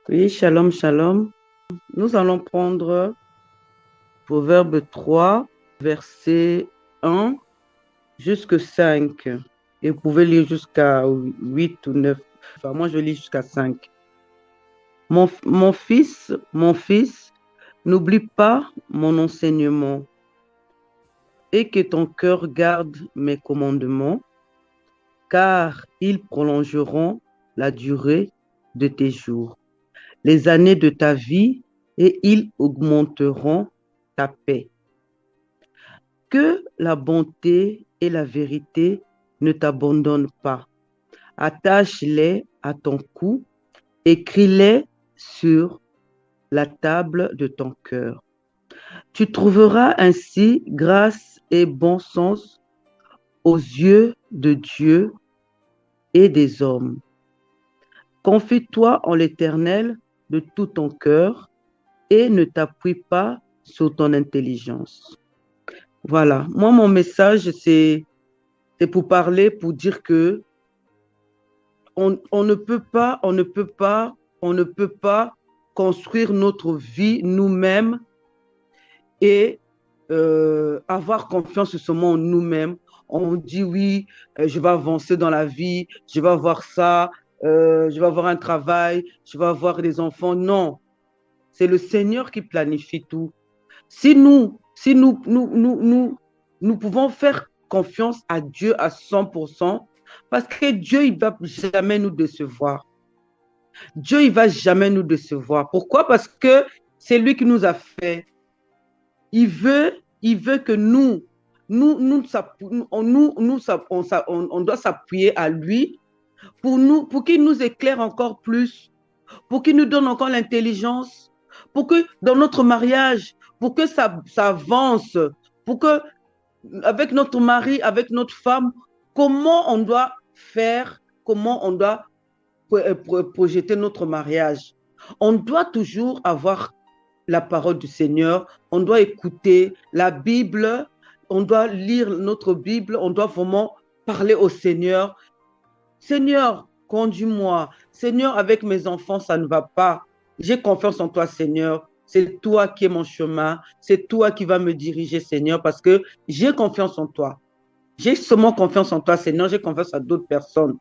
Oui, shalom, shalom. Nous allons prendre Proverbe 3, verset 1 jusqu'à 5. Et vous pouvez lire jusqu'à 8 ou 9. Enfin, moi, je lis jusqu'à 5. Mon fils, n'oublie pas mon enseignement et que ton cœur garde mes commandements, car ils prolongeront la durée de tes jours, les années de ta vie, et ils augmenteront ta paix. Que la bonté et la vérité ne t'abandonnent pas. Attache-les à ton cou, écris-les sur la table de ton cœur. Tu trouveras ainsi grâce et bon sens aux yeux de Dieu et des hommes. Confie-toi en l'Éternel de tout ton cœur et ne t'appuie pas sur ton intelligence. Voilà, moi mon message c'est pour parler, pour dire que on ne peut pas, on ne peut pas construire notre vie nous-mêmes et avoir confiance seulement en nous-mêmes. On dit oui, je vais avancer dans la vie, je vais avoir ça, je vais avoir un travail, je vais avoir des enfants. Non, c'est le Seigneur qui planifie tout. Si nous pouvons faire confiance à Dieu à 100%, parce que Dieu, il ne va jamais nous décevoir. Dieu, il ne va jamais nous décevoir. Pourquoi? Parce que c'est lui qui nous a fait. Il veut que on doit s'appuyer à lui pour qu'il nous éclaire encore plus, pour qu'il nous donne encore l'intelligence, pour que dans notre mariage, pour que ça avance, pour que avec notre mari, avec notre femme, comment on doit faire, comment on doit projeter notre mariage. On doit toujours avoir la parole du Seigneur, on doit écouter la Bible, on doit lire notre Bible, on doit vraiment parler au Seigneur. Seigneur, conduis-moi. Seigneur, avec mes enfants, ça ne va pas. J'ai confiance en toi, Seigneur. C'est toi qui es mon chemin. C'est toi qui vas me diriger, Seigneur, parce que j'ai confiance en toi. J'ai seulement confiance en toi, Seigneur. J'ai confiance à d'autres personnes.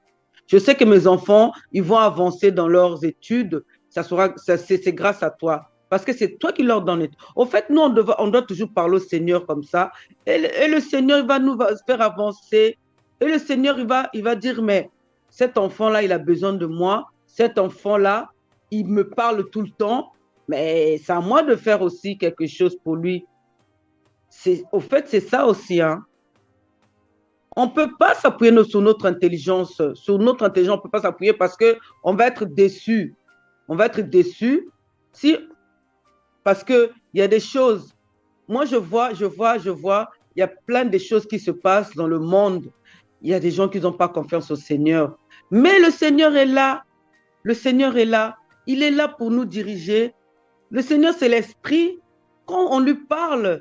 Je sais que mes enfants, ils vont avancer dans leurs études. C'est grâce à toi. Parce que c'est toi qui leur donnes. Au fait, nous, on doit toujours parler au Seigneur comme ça. Et le Seigneur, il va nous faire avancer. Et le Seigneur, il va dire, mais cet enfant-là, il a besoin de moi. Cet enfant-là, il me parle tout le temps. Mais c'est à moi de faire aussi quelque chose pour lui. Au fait, c'est ça aussi, hein. On ne peut pas s'appuyer sur notre intelligence. Sur notre intelligence, on ne peut pas s'appuyer parce qu'on va être déçu. On va être déçu si, parce qu'il y a des choses. Moi, il y a plein de choses qui se passent dans le monde. Il y a des gens qui n'ont pas confiance au Seigneur. Mais le Seigneur est là. Le Seigneur est là. Il est là pour nous diriger. Le Seigneur, c'est l'Esprit. Quand on lui parle,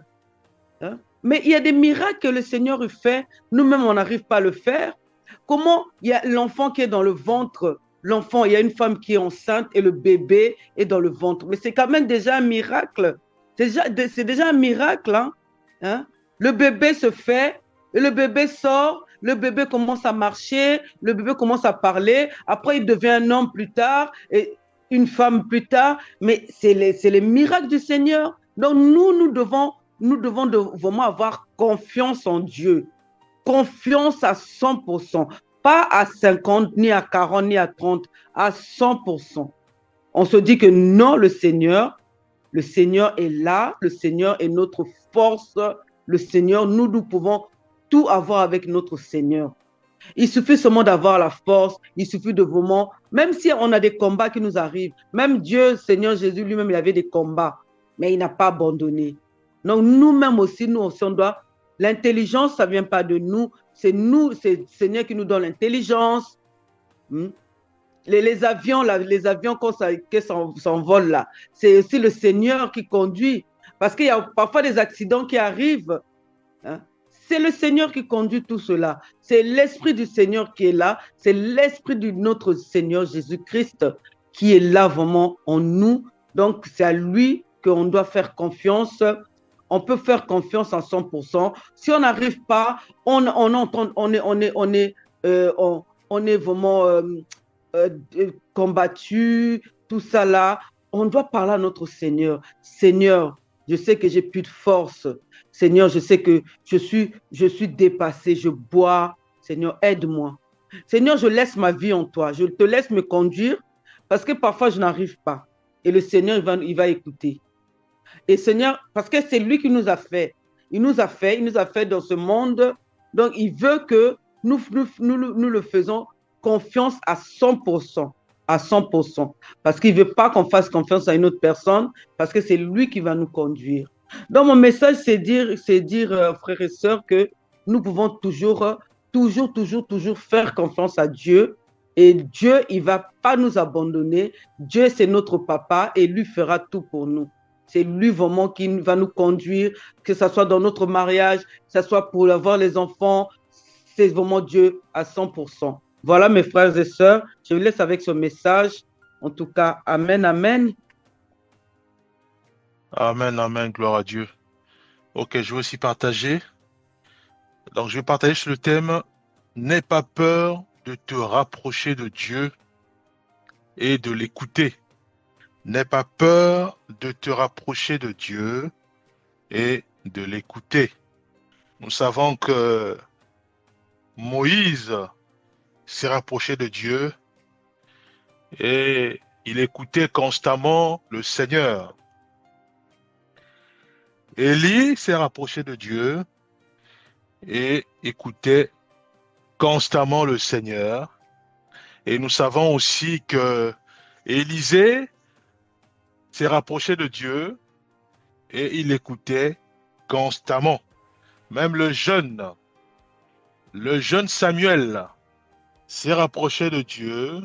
hein, mais il y a des miracles que le Seigneur fait. Nous-mêmes, on n'arrive pas à le faire. Comment il y a l'enfant qui est dans le ventre, l'enfant, il y a une femme qui est enceinte et le bébé est dans le ventre. Mais c'est quand même déjà un miracle. C'est déjà un miracle. Hein? Le bébé se fait, et le bébé sort, le bébé commence à marcher, le bébé commence à parler. Après, il devient un homme plus tard et une femme plus tard. Mais c'est les miracles du Seigneur. Donc, nous devons vraiment avoir confiance en Dieu. Confiance à 100%. Pas à 50, ni à 40, ni à 30, à 100%. On se dit que non, le Seigneur est là, le Seigneur est notre force, le Seigneur, nous pouvons tout avoir avec notre Seigneur. Il suffit seulement d'avoir la force, il suffit de vraiment, même si on a des combats qui nous arrivent, même Dieu, Seigneur Jésus lui-même, il avait des combats, mais il n'a pas abandonné. Donc nous-mêmes aussi, nous aussi, on doit, l'intelligence, ça ne vient pas de nous, c'est le Seigneur qui nous donne l'intelligence. Les avions, là, les avions quand ça s'envolent là, c'est aussi le Seigneur qui conduit. Parce qu'il y a parfois des accidents qui arrivent. Hein. C'est le Seigneur qui conduit tout cela. C'est l'Esprit du Seigneur qui est là. C'est l'Esprit de notre Seigneur Jésus-Christ qui est là vraiment en nous. Donc, c'est à lui qu'on doit faire confiance. On peut faire confiance à 100%. Si on n'arrive pas, on est vraiment euh, combattu, tout ça là. On doit parler à notre Seigneur. Seigneur, je sais que j'ai plus de force. Seigneur, je sais que je suis dépassé, je bois. Seigneur, aide-moi. Seigneur, je laisse ma vie en toi. Je te laisse me conduire parce que parfois je n'arrive pas. Et le Seigneur, il va écouter. Et Seigneur, parce que c'est lui qui nous a fait. Il nous a fait dans ce monde. Donc, il veut que nous le faisons confiance à 100%. À 100%. Parce qu'il ne veut pas qu'on fasse confiance à une autre personne, parce que c'est lui qui va nous conduire. Donc, mon message, c'est dire frères et sœurs, que nous pouvons toujours faire confiance à Dieu. Et Dieu, il ne va pas nous abandonner. Dieu, c'est notre papa et lui fera tout pour nous. C'est lui vraiment qui va nous conduire, que ce soit dans notre mariage, que ce soit pour avoir les enfants. C'est vraiment Dieu à 100%. Voilà mes frères et sœurs, je vous laisse avec ce message. En tout cas, amen, amen. Amen, amen, gloire à Dieu. Ok, je vais aussi partager. Donc, je vais partager sur le thème N'aie pas peur de te rapprocher de Dieu et de l'écouter. N'aie pas peur de te rapprocher de Dieu et de l'écouter. Nous savons que Moïse s'est rapproché de Dieu et il écoutait constamment le Seigneur. Élie s'est rapproché de Dieu et écoutait constamment le Seigneur. Et nous savons aussi que Élisée s'est rapproché de Dieu et il écoutait constamment. Même le jeune Samuel s'est rapproché de Dieu.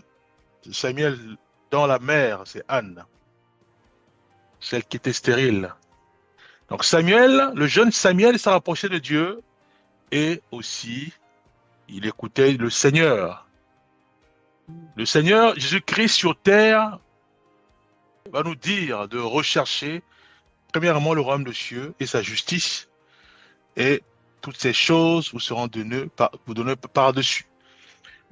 Samuel dans la mer, c'est Anne, celle qui était stérile. Donc Samuel, le jeune Samuel s'est rapproché de Dieu et aussi il écoutait le Seigneur. Le Seigneur, Jésus-Christ sur terre, va nous dire de rechercher premièrement le royaume de cieux et sa justice, et toutes ces choses vous seront données par-dessus.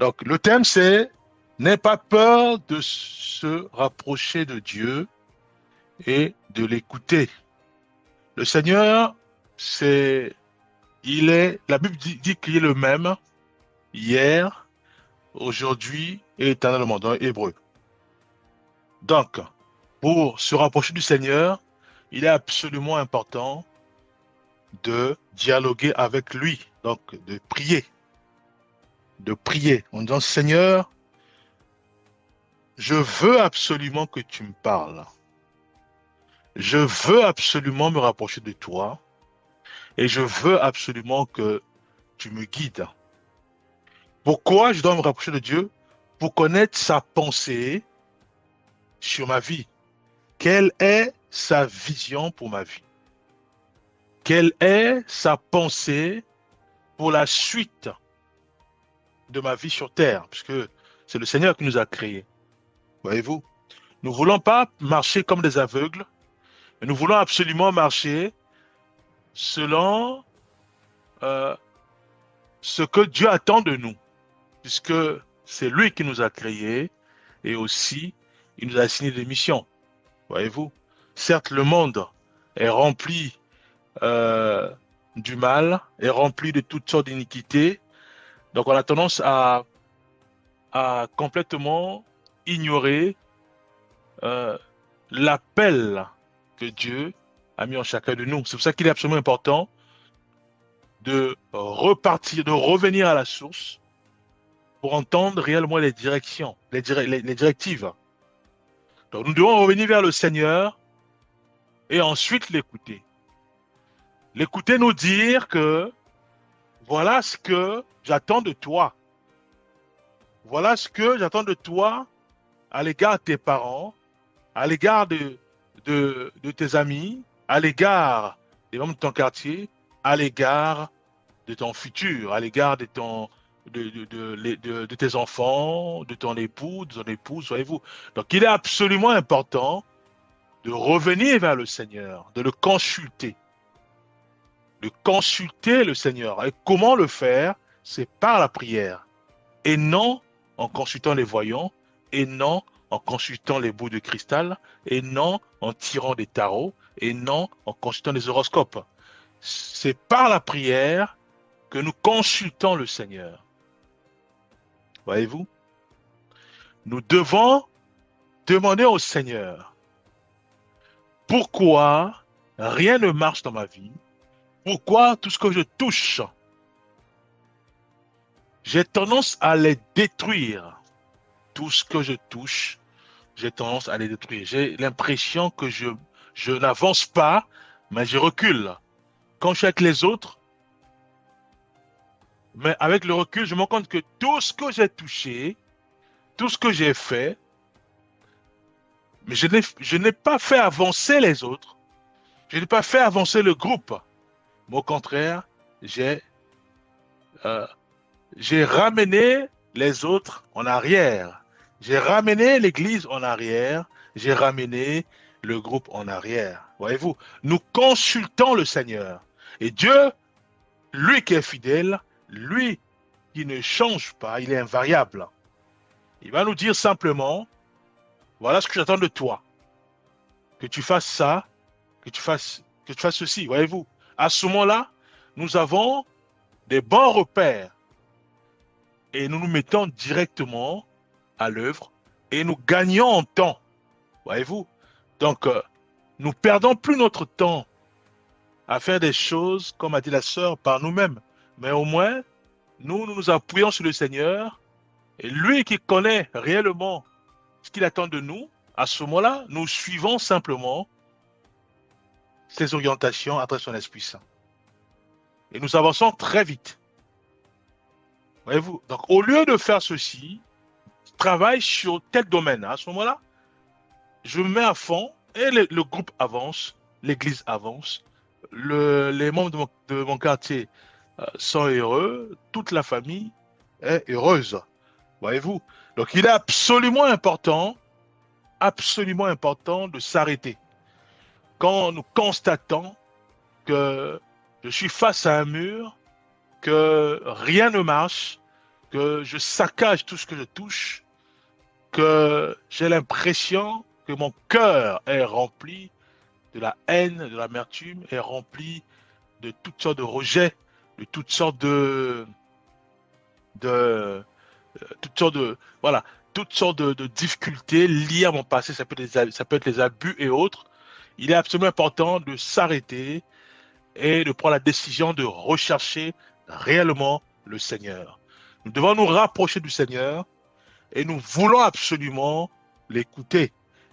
Donc le thème c'est n'aie pas peur de se rapprocher de Dieu et de l'écouter. Le Seigneur, la Bible dit qu'il est le même hier, aujourd'hui et éternellement dans Hébreu. Donc, pour se rapprocher du Seigneur, il est absolument important de dialoguer avec lui, donc de prier en disant Seigneur, je veux absolument que tu me parles. Je veux absolument me rapprocher de toi et je veux absolument que tu me guides. Pourquoi je dois me rapprocher de Dieu? Pour connaître sa pensée sur ma vie. Quelle est sa vision pour ma vie? Quelle est sa pensée pour la suite de ma vie sur terre? Puisque c'est le Seigneur qui nous a créés. Voyez-vous? Nous ne voulons pas marcher comme des aveugles, mais nous voulons absolument marcher selon ce que Dieu attend de nous, puisque c'est lui qui nous a créés et aussi il nous a assigné des missions. Voyez-vous? Certes, le monde est rempli du mal, est rempli de toutes sortes d'iniquités, donc on a tendance à complètement ignorer l'appel que Dieu a mis en chacun de nous. C'est pour ça qu'il est absolument important de repartir, de revenir à la source pour entendre réellement les directions, les directives. Donc nous devons revenir vers le Seigneur et ensuite l'écouter. L'écouter nous dire que voilà ce que j'attends de toi. Voilà ce que j'attends de toi à l'égard de tes parents, à l'égard de tes amis, à l'égard des membres de ton quartier, à l'égard de ton futur, à l'égard de de tes enfants, de ton époux, de ton épouse, voyez-vous. Donc, il est absolument important de revenir vers le Seigneur, de le consulter. De consulter le Seigneur. Et comment le faire? C'est par la prière. Et non en consultant les voyants, et non en consultant les bouts de cristal, et non en tirant des tarots, et non en consultant les horoscopes. C'est par la prière que nous consultons le Seigneur. Voyez-vous? Nous devons demander au Seigneur pourquoi rien ne marche dans ma vie, pourquoi tout ce que je touche, j'ai tendance à les détruire. Tout ce que je touche, j'ai tendance à les détruire. J'ai l'impression que je n'avance pas, mais je recule. Quand je suis avec les autres, mais avec le recul, je me rends compte que tout ce que j'ai touché, tout ce que j'ai fait, mais je n'ai pas fait avancer les autres. Je n'ai pas fait avancer le groupe. Mais au contraire, euh, j'ai ramené les autres en arrière. J'ai ramené l'église en arrière. J'ai ramené le groupe en arrière. Voyez-vous, nous consultons le Seigneur. Et Dieu, lui qui est fidèle, lui qui ne change pas, il est invariable. Il va nous dire simplement, voilà ce que j'attends de toi. Que tu fasses ça, que tu fasses ceci. Voyez-vous, à ce moment-là, nous avons des bons repères et nous nous mettons directement à l'œuvre et nous gagnons en temps. Voyez-vous? Donc, nous perdons plus notre temps à faire des choses, comme a dit la sœur, par nous-mêmes. Mais au moins, nous nous appuyons sur le Seigneur et lui qui connaît réellement ce qu'il attend de nous, à ce moment-là, nous suivons simplement ses orientations à travers son Esprit Saint. Et nous avançons très vite. Voyez-vous? Donc, au lieu de faire ceci, travaille sur tel domaine. À ce moment-là, je me mets à fond et le groupe avance, l'église avance, les membres de mon quartier sont heureux, toute la famille est heureuse. Voyez-vous? Donc, il est absolument important de s'arrêter. Quand nous constatons que je suis face à un mur, que rien ne marche, que je saccage tout ce que je touche, que j'ai l'impression que mon cœur est rempli de la haine, de l'amertume, est rempli de toutes sortes de rejets, de toutes sortes de toutes sortes de voilà, toutes sortes de difficultés liées à mon passé, ça peut être les abus et autres. Il est absolument important de s'arrêter et de prendre la décision de rechercher réellement le Seigneur. Nous devons nous rapprocher du Seigneur et nous voulons absolument l'écouter.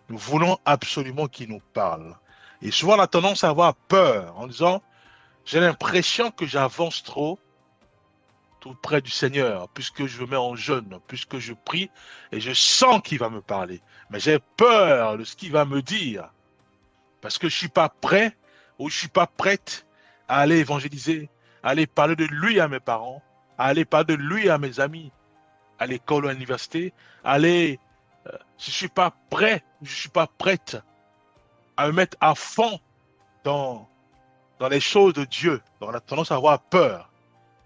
Nous voulons absolument qu'il nous parle. Et souvent, on a tendance à avoir peur en disant, j'ai l'impression que j'avance trop tout près du Seigneur, puisque je me mets en jeûne, puisque je prie et je sens qu'il va me parler. Mais j'ai peur de ce qu'il va me dire, parce que je ne suis pas prêt ou je ne suis pas prête à aller évangéliser, à aller parler de lui à mes parents, à aller parler de lui à mes amis, à l'école ou à l'université, je ne suis pas prêt, je ne suis pas prête à me mettre à fond dans les choses de Dieu. Donc on a tendance à avoir peur.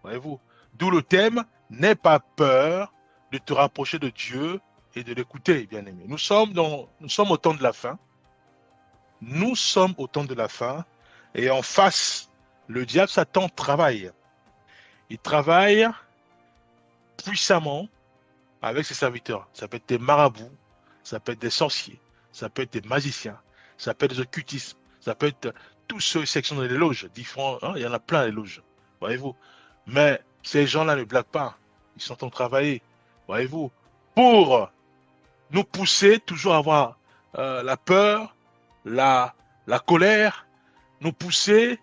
Voyez-vous? D'où le thème, n'aie pas peur de te rapprocher de Dieu et de l'écouter, bien aimé. Nous sommes au temps de la fin. Nous sommes au temps de la fin. Et en face, le diable, Satan, travaille. Il travaille puissamment avec ses serviteurs. Ça peut être des marabouts, ça peut être des sorciers, ça peut être des magiciens, ça peut être des occultismes, ça peut être tous ceux qui sont dans les loges, différents, hein, il y en a plein les loges, voyez-vous. Mais ces gens-là ne blaguent pas, ils sont en train de travailler, voyez-vous, pour nous pousser toujours à avoir la peur, la colère, nous pousser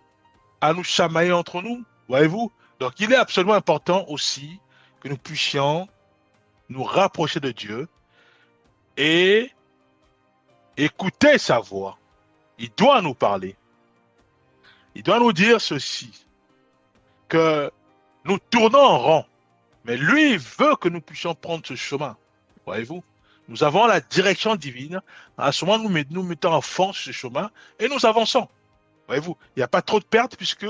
à nous chamailler entre nous, voyez-vous. Donc il est absolument important aussi que nous puissions nous rapprocher de Dieu et écouter sa voix. Il doit nous parler. Il doit nous dire ceci, que nous tournons en rond. Mais lui, il veut que nous puissions prendre ce chemin. Voyez-vous? Nous avons la direction divine. À ce moment, nous mettons en fond sur ce chemin et nous avançons. Voyez-vous? Il n'y a pas trop de pertes puisque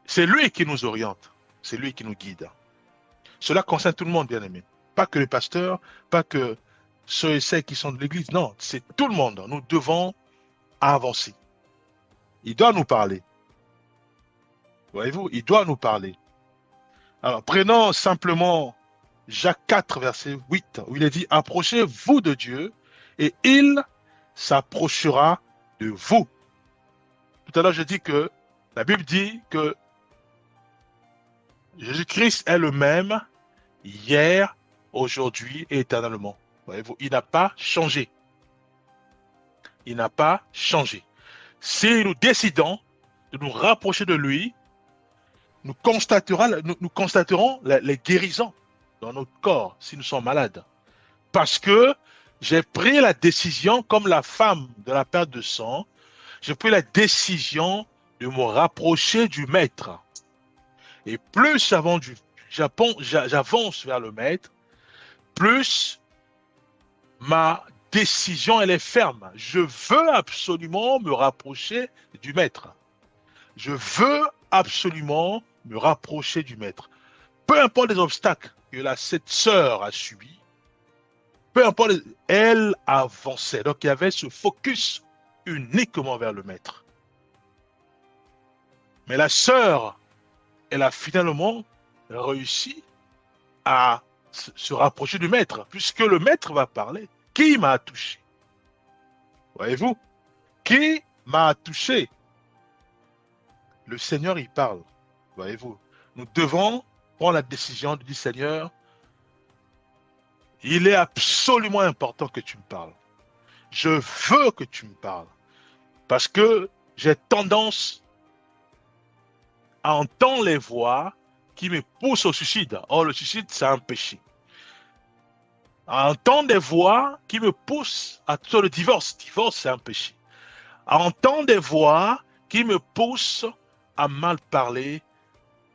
c'est lui qui nous oriente. C'est lui qui nous guide. Cela concerne tout le monde, bien aimé. Pas que les pasteurs, pas que ceux et celles qui sont de l'église. Non, c'est tout le monde. Nous devons avancer. Il doit nous parler. Voyez-vous? Il doit nous parler. Alors, prenons simplement Jacques 4, verset 8, où il est dit, « Approchez-vous de Dieu, et il s'approchera de vous. » Tout à l'heure, je dis que la Bible dit que Jésus-Christ est le même hier, aujourd'hui et éternellement. Voyez-vous, il n'a pas changé. Il n'a pas changé. Si nous décidons de nous rapprocher de lui, nous constaterons les guérisons dans notre corps si nous sommes malades. Parce que j'ai pris la décision, comme la femme de la perte de sang, j'ai pris la décision de me rapprocher du Maître. Et plus j'avance vers le Maître, plus ma décision elle est ferme. Je veux absolument me rapprocher du Maître. Je veux absolument me rapprocher du Maître. Peu importe les obstacles que cette sœur a subis, peu importe, elle avançait. Donc il y avait ce focus uniquement vers le Maître. Mais la sœur, elle a finalement réussi à se rapprocher du Maître, puisque le Maître va parler. Qui m'a touché? Voyez-vous? Qui m'a touché? Le Seigneur, il parle. Voyez-vous? Nous devons prendre la décision de dire, Seigneur, il est absolument important que tu me parles. Je veux que tu me parles. Parce que j'ai tendance à entendre les voix qui me poussent au suicide. Or, le suicide, c'est un péché. À entendre des voix qui me poussent sur le divorce. Le divorce, c'est un péché. À entendre des voix qui me poussent à mal parler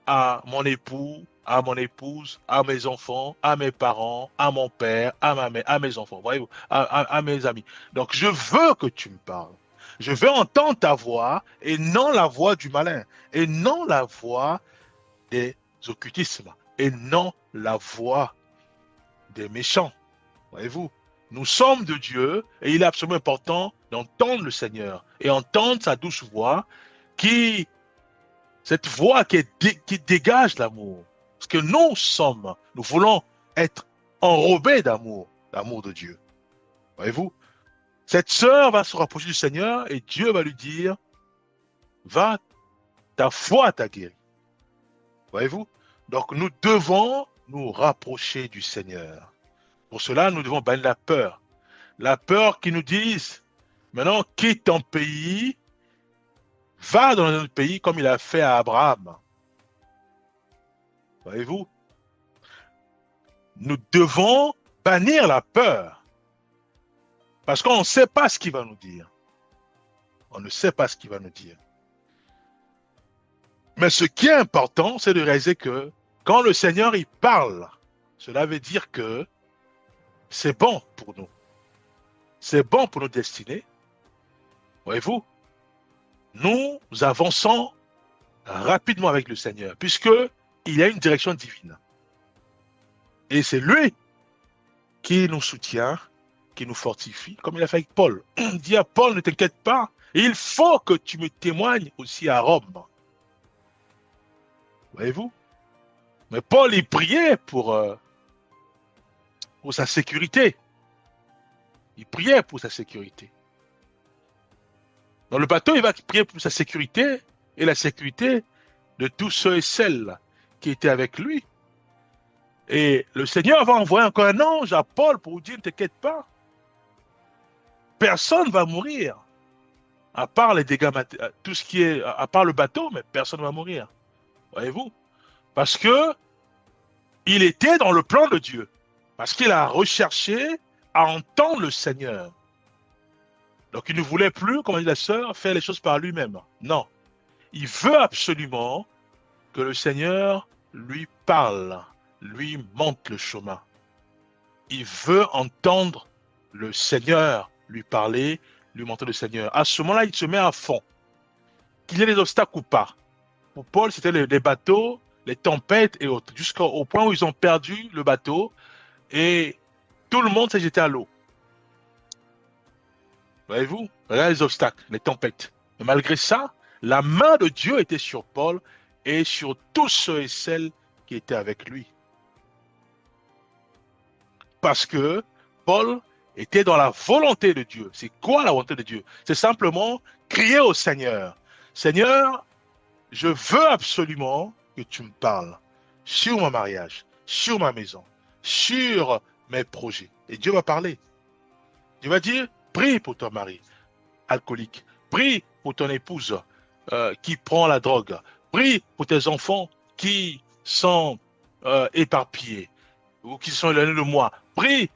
à mon époux, à mon épouse, à mes enfants, à mes parents, à mon père, à ma mère, à mes enfants, voyez-vous, à mes amis. Donc, je veux que tu me parles. Je veux entendre ta voix et non la voix du malin, et non la voix des occultismes, et non la voix des méchants. Voyez-vous, nous sommes de Dieu et il est absolument important d'entendre le Seigneur et entendre sa douce voix cette voix qui dégage l'amour. Parce que nous voulons être enrobés d'amour, l'amour de Dieu. Voyez-vous, cette sœur va se rapprocher du Seigneur et Dieu va lui dire, va, ta foi t'a guéri. Voyez-vous, donc nous devons nous rapprocher du Seigneur. Pour cela, nous devons bannir la peur. La peur qui nous dise, maintenant quitte ton pays, va dans un autre pays comme il a fait à Abraham. Voyez-vous? Nous devons bannir la peur. Parce qu'on ne sait pas ce qu'il va nous dire. On ne sait pas ce qu'il va nous dire. Mais ce qui est important, c'est de réaliser que quand le Seigneur il parle, cela veut dire que c'est bon pour nous. C'est bon pour nos destinées. Voyez-vous? Nous avançons rapidement avec le Seigneur, puisqu'il y a une direction divine. Et c'est lui qui nous soutient, qui nous fortifie, comme il a fait avec Paul. Il dit à Paul, ne t'inquiète pas, il faut que tu me témoignes aussi à Rome. Voyez-vous? Mais Paul, il priait pour sa sécurité. Il priait pour sa sécurité. Dans le bateau, il va prier pour sa sécurité et la sécurité de tous ceux et celles qui étaient avec lui. Et le Seigneur va envoyer encore un ange à Paul pour lui dire, ne t'inquiète pas. Personne ne va mourir. À part les dégâts, tout ce qui est, à part le bateau, mais personne ne va mourir. Voyez-vous? Parce que il était dans le plan de Dieu. Parce qu'il a recherché à entendre le Seigneur. Donc il ne voulait plus, comme a dit la sœur, faire les choses par lui-même. Non. Il veut absolument que le Seigneur lui parle, lui montre le chemin. Il veut entendre le Seigneur lui parler, lui montrer le Seigneur. À ce moment-là, il se met à fond. Qu'il y ait des obstacles ou pas. Pour Paul, c'était les bateaux, les tempêtes et autres, jusqu'au point où ils ont perdu le bateau et tout le monde s'est jeté à l'eau. Voyez-vous? Regardez les obstacles, les tempêtes. Mais malgré ça, la main de Dieu était sur Paul et sur tous ceux et celles qui étaient avec lui. Parce que Paul était dans la volonté de Dieu. C'est quoi la volonté de Dieu? C'est simplement crier au Seigneur. Seigneur, je veux absolument que tu me parles sur mon mariage, sur ma maison, sur mes projets. Et Dieu va parler. Dieu va dire, prie pour ton mari alcoolique. Prie pour ton épouse qui prend la drogue. Prie pour tes enfants qui sont éparpillés ou qui sont éloignés de moi. Prie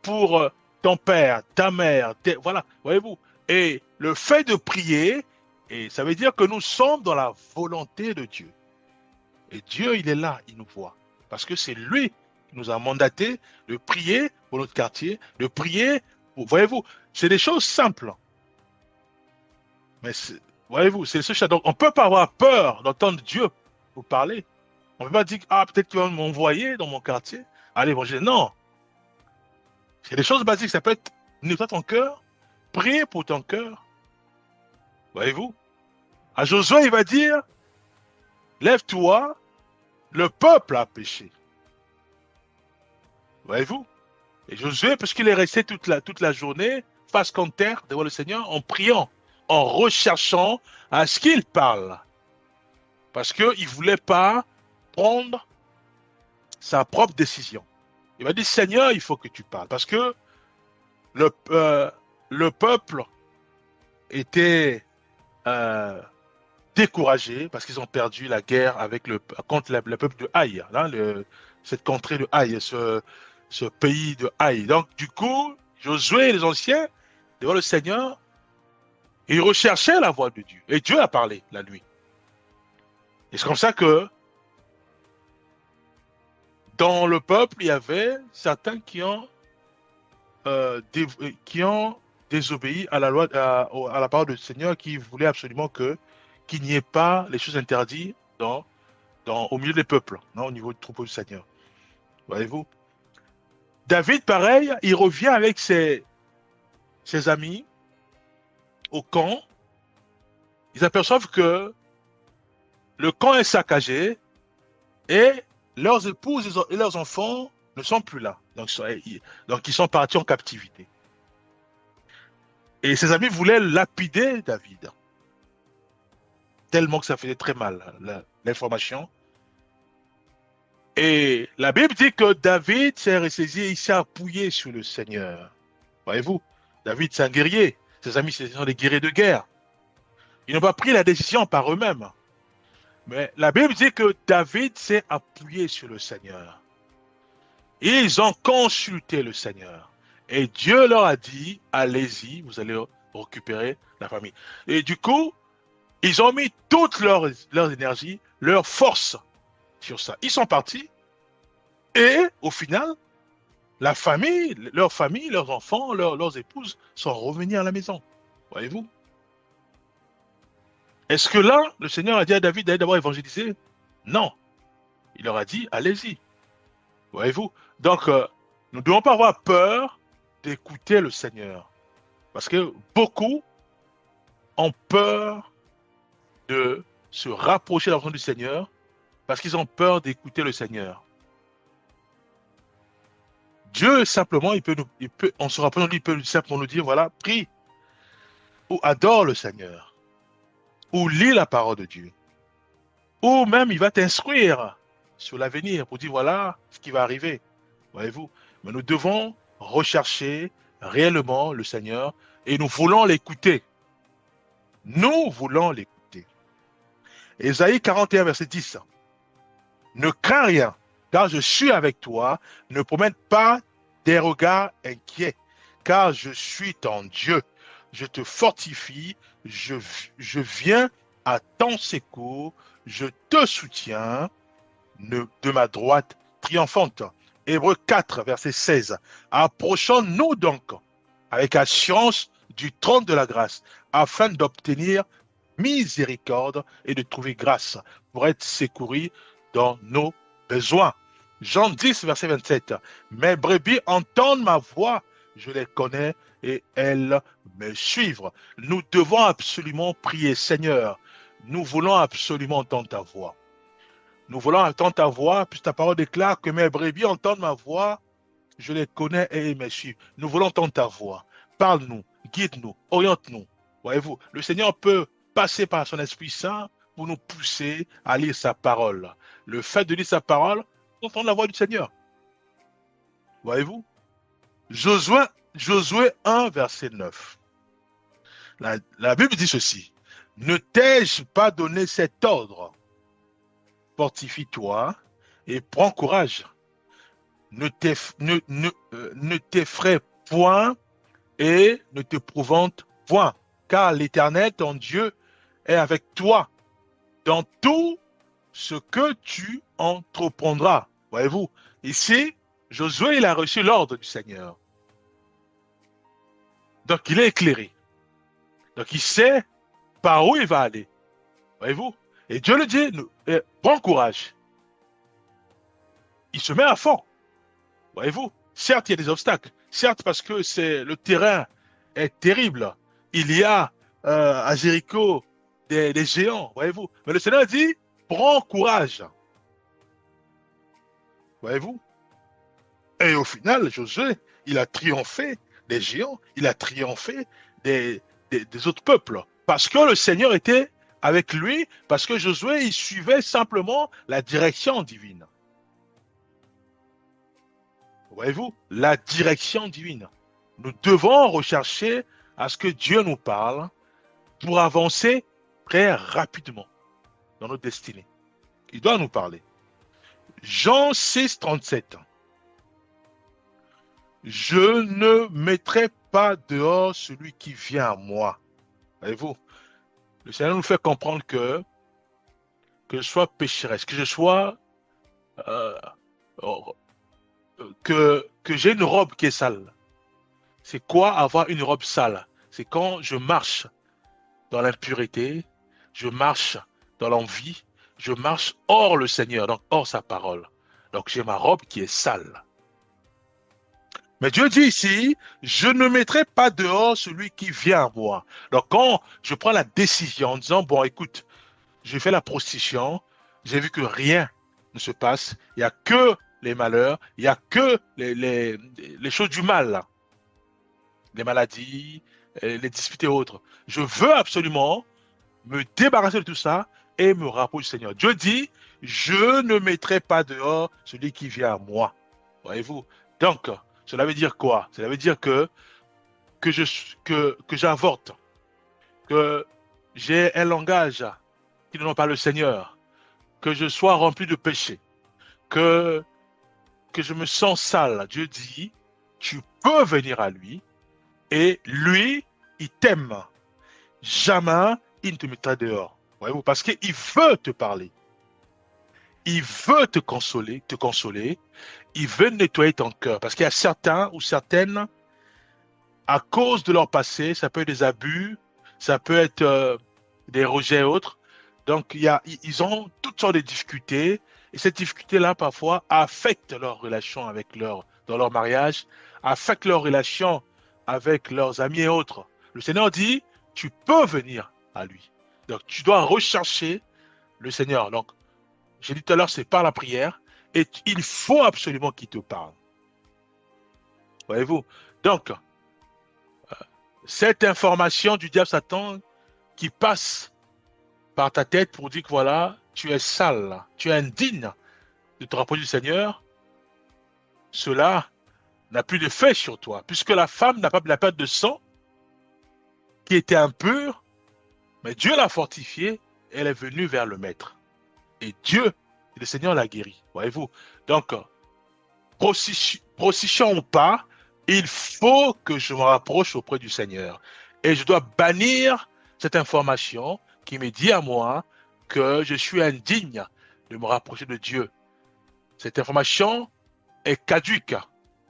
pour ton père, ta mère. Voilà, voyez-vous. Et le fait de prier, et ça veut dire que nous sommes dans la volonté de Dieu. Et Dieu, il est là, il nous voit. Parce que c'est lui qui nous a mandaté de prier pour notre quartier, de prier pour... Voyez-vous, c'est des choses simples. Mais voyez-vous, c'est ce chat. Donc, on ne peut pas avoir peur d'entendre Dieu vous parler. On ne peut pas dire, ah, peut-être qu'il va m'envoyer dans mon quartier. Allez, bon, non. C'est des choses basiques. Ça peut être, nettoie ton cœur, prier pour ton cœur. Voyez-vous? À Josué, il va dire, lève-toi, le peuple a péché. Voyez-vous? Et Josué, parce qu'il est resté toute la journée, face contre terre, devant le Seigneur, en priant, en recherchant à ce qu'il parle. Parce qu'il ne voulait pas prendre sa propre décision. Il m'a dit, Seigneur, il faut que tu parles. Parce que le peuple était découragé parce qu'ils ont perdu la guerre contre le peuple de Haï, hein, cette contrée de Haï, ce pays de Haï. Donc, du coup, Josué et les anciens, devant le Seigneur, ils recherchaient la voix de Dieu. Et Dieu a parlé la nuit. Et c'est comme ça que dans le peuple, il y avait certains qui ont désobéi à la loi, à la parole du Seigneur, qui voulaient absolument qu'il n'y ait pas les choses interdites au milieu des peuples, non, au niveau du troupeau du Seigneur. Voyez-vous? David, pareil, il revient avec ses amis au camp. Ils aperçoivent que le camp est saccagé et leurs épouses et leurs enfants ne sont plus là. Donc ils sont partis en captivité. Et ses amis voulaient lapider David. Tellement que ça faisait très mal, l'information. Et la Bible dit que David s'est ressaisi et il s'est appuyé sur le Seigneur. Voyez-vous, David, c'est un guerrier. Ses amis, ce sont des guerriers de guerre. Ils n'ont pas pris la décision par eux-mêmes. Mais la Bible dit que David s'est appuyé sur le Seigneur. Ils ont consulté le Seigneur. Et Dieu leur a dit, allez-y, vous allez récupérer la famille. Et du coup, ils ont mis toute leur énergie, leur force sur ça. Ils sont partis. Et au final, leurs familles, leurs enfants, leurs épouses sont revenus à la maison. Voyez-vous? Est-ce que là, le Seigneur a dit à David d'aller d'abord évangéliser? Non. Il leur a dit, allez-y. Voyez-vous? Donc, nous ne devons pas avoir peur d'écouter le Seigneur. Parce que beaucoup ont peur de se rapprocher de la voix du Seigneur parce qu'ils ont peur d'écouter le Seigneur. Dieu, simplement, on se rapproche de lui, il peut simplement nous dire, voilà, prie ou adore le Seigneur. Ou lis la parole de Dieu. Ou même, il va t'instruire sur l'avenir pour dire, voilà ce qui va arriver. Voyez-vous? Mais nous devons rechercher réellement le Seigneur et nous voulons l'écouter. Nous voulons l'écouter. Ésaïe 41, verset 10. Ne crains rien, car je suis avec toi. Ne promène pas des regards inquiets, car je suis ton Dieu. Je te fortifie, je viens à ton secours, je te soutiens. de ma droite triomphante. Hébreux 4, verset 16. Approchons-nous donc avec assurance du trône de la grâce, afin d'obtenir miséricorde et de trouver grâce pour être secouru dans nos besoins. Jean 10, verset 27. Mes brebis entendent ma voix, je les connais et elles me suivent. Nous devons absolument prier, Seigneur, nous voulons absolument entendre ta voix. Nous voulons entendre ta voix, puisque ta parole déclare que mes brebis entendent ma voix, je les connais et ils me suivent. Nous voulons entendre ta voix. Parle-nous, guide-nous, oriente-nous. Voyez-vous, le Seigneur peut passer par son Esprit Saint pour nous pousser à lire sa parole. Le fait de lire sa parole, entendre la voix du Seigneur. Voyez-vous? Josué 1, verset 9. La Bible dit ceci. Ne t'ai-je pas donné cet ordre? Fortifie-toi et prends courage. Ne t'effraie point et ne t'épouvante point, car l'Éternel, ton Dieu, est avec toi dans tout ce que tu entreprendras. Voyez-vous, ici, Josué, il a reçu l'ordre du Seigneur. Donc, il est éclairé. Donc, il sait par où il va aller. Voyez-vous? Et Dieu le dit, prends courage. Il se met à fond. Voyez-vous? Certes, il y a des obstacles. Certes, parce que le terrain est terrible. Il y a à Jéricho des géants. Voyez-vous? Mais le Seigneur dit, prends courage. Voyez-vous? Et au final, Josué, il a triomphé des géants. Il a triomphé des autres peuples. Parce que le Seigneur était avec lui, parce que Josué, il suivait simplement la direction divine. Voyez-vous, la direction divine. Nous devons rechercher à ce que Dieu nous parle pour avancer très rapidement dans notre destinée. Il doit nous parler. Jean 6, 37. Je ne mettrai pas dehors celui qui vient à moi. Voyez-vous, le Seigneur nous fait comprendre que je sois pécheresse, que je sois que j'ai une robe qui est sale. C'est quoi avoir une robe sale? C'est quand je marche dans l'impureté, je marche dans l'envie, je marche hors le Seigneur, donc hors sa parole. Donc j'ai ma robe qui est sale. Mais Dieu dit ici, je ne mettrai pas dehors celui qui vient à moi. Donc quand je prends la décision en disant, bon écoute, j'ai fait la prostitution, j'ai vu que rien ne se passe, il n'y a que les malheurs, il n'y a que les choses du mal, là. Les maladies, les disputes et autres. Je veux absolument me débarrasser de tout ça et me rapprocher du Seigneur. Dieu dit, je ne mettrai pas dehors celui qui vient à moi. Voyez-vous? Donc, cela veut dire quoi? Cela veut dire que j'avorte, que j'ai un langage qui ne pas le Seigneur, que je sois rempli de péché, que je me sens sale. Dieu dit, tu peux venir à lui et lui, il t'aime. Jamais il ne te mettra dehors. Voyez-vous, parce qu'il veut te parler. Il veut te consoler. Il veut nettoyer ton cœur. Parce qu'il y a certains ou certaines, à cause de leur passé, ça peut être des abus, ça peut être des rejets et autres. Donc, ils ont toutes sortes de difficultés. Et cette difficulté-là, parfois, affecte leur relation dans leur mariage, affecte leur relation avec leurs amis et autres. Le Seigneur dit, tu peux venir à lui. Donc, tu dois rechercher le Seigneur. Donc, j'ai dit tout à l'heure, c'est par la prière. Et il faut absolument qu'il te parle. Voyez-vous? Donc, cette information du diable Satan qui passe par ta tête pour dire que voilà, tu es sale, tu es indigne de te rapprocher du Seigneur, cela n'a plus d'effet sur toi, puisque la femme n'a pas la perte de sang, qui était impure, mais Dieu l'a fortifiée, elle est venue vers le Maître. Et Dieu, le Seigneur l'a guérie, voyez-vous. Donc, procession ou pas, il faut que je me rapproche auprès du Seigneur. Et je dois bannir cette information qui me dit à moi que je suis indigne de me rapprocher de Dieu. Cette information est caduque.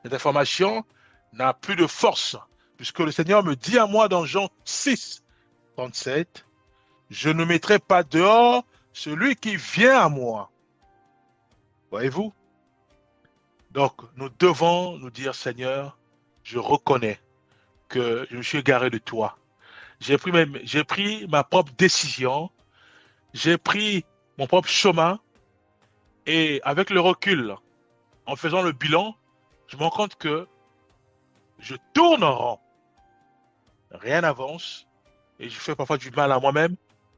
Cette information n'a plus de force, puisque le Seigneur me dit à moi dans Jean 6, 37, je ne mettrai pas dehors celui qui vient à moi. Voyez-vous? Donc, nous devons nous dire, Seigneur, je reconnais que je me suis égaré de toi. J'ai pris ma propre décision, j'ai pris mon propre chemin, et avec le recul, en faisant le bilan, je me rends compte que je tourne en rond. Rien n'avance, et je fais parfois du mal à moi-même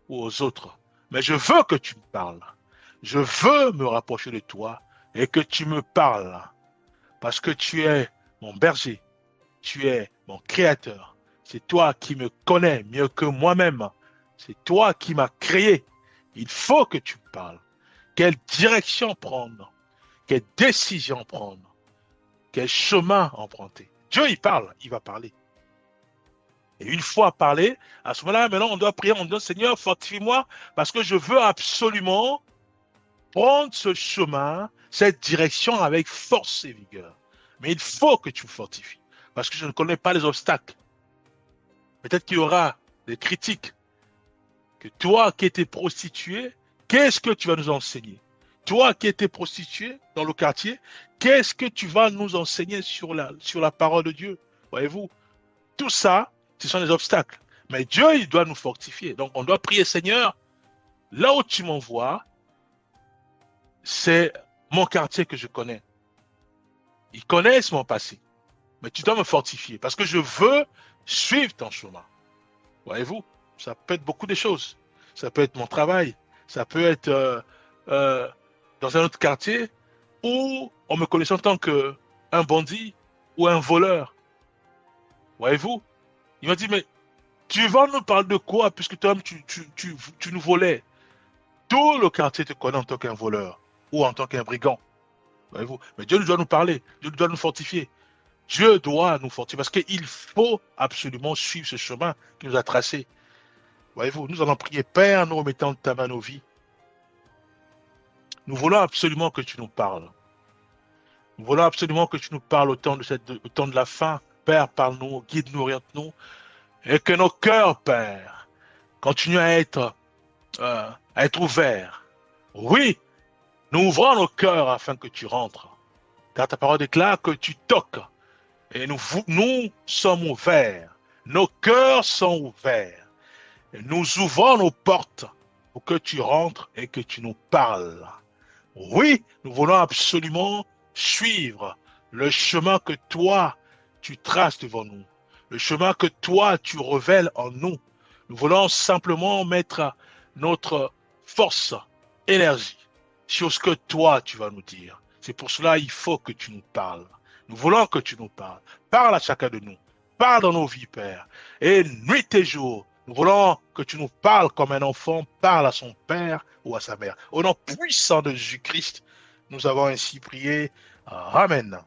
ou aux autres. Mais je veux que tu me parles. Je veux me rapprocher de toi et que tu me parles. Parce que tu es mon berger, tu es mon créateur. C'est toi qui me connais mieux que moi-même. C'est toi qui m'as créé. Il faut que tu me parles. Quelle direction prendre? Quelle décision prendre? Quel chemin emprunter? Dieu, il parle, il va parler. Et une fois parlé, à ce moment-là, maintenant, on doit prier, on dit, Seigneur, fortifie-moi, parce que je veux absolument prendre ce chemin, cette direction avec force et vigueur. Mais il faut que tu me fortifies, parce que je ne connais pas les obstacles. Peut-être qu'il y aura des critiques. Que toi qui étais prostituée, qu'est-ce que tu vas nous enseigner? Toi qui étais prostituée dans le quartier, qu'est-ce que tu vas nous enseigner sur la parole de Dieu? Voyez-vous, tout ça, ce sont des obstacles. Mais Dieu, il doit nous fortifier. Donc, on doit prier, Seigneur, là où tu m'envoies, c'est mon quartier que je connais. Ils connaissent mon passé. Mais tu dois me fortifier parce que je veux suivre ton chemin. Voyez-vous, ça peut être beaucoup de choses. Ça peut être mon travail. Ça peut être dans un autre quartier où on me connaissait en tant qu'un bandit ou un voleur. Voyez-vous, il m'a dit, mais tu vas nous parler de quoi puisque toi-même tu nous volais? Tout le quartier te connaît en tant qu'un voleur ou en tant qu'un brigand. Voyez-vous, mais Dieu doit nous parler, Dieu doit nous fortifier. Dieu doit nous fortifier parce qu'il faut absolument suivre ce chemin qu'il nous a tracé. Voyez-vous, nous allons prier, Père, nous remettons ta main à nos vies. Nous voulons absolument que tu nous parles. Nous voulons absolument que tu nous parles au temps de la fin. Père, parle-nous, guide-nous, oriente-nous. Et que nos cœurs, Père, continuent à être ouverts. Oui, nous ouvrons nos cœurs afin que tu rentres. Car ta parole déclare que tu toques. Et nous sommes ouverts. Nos cœurs sont ouverts. Et nous ouvrons nos portes pour que tu rentres et que tu nous parles. Oui, nous voulons absolument suivre le chemin que toi, tu traces devant nous. Le chemin que toi, tu révèles en nous. Nous voulons simplement mettre notre force, énergie sur ce que toi, tu vas nous dire. C'est pour cela qu'il faut que tu nous parles. Nous voulons que tu nous parles. Parle à chacun de nous. Parle dans nos vies, Père. Et nuit et jour, nous voulons que tu nous parles comme un enfant parle à son père ou à sa mère. Au nom puissant de Jésus-Christ, nous avons ainsi prié. Amen.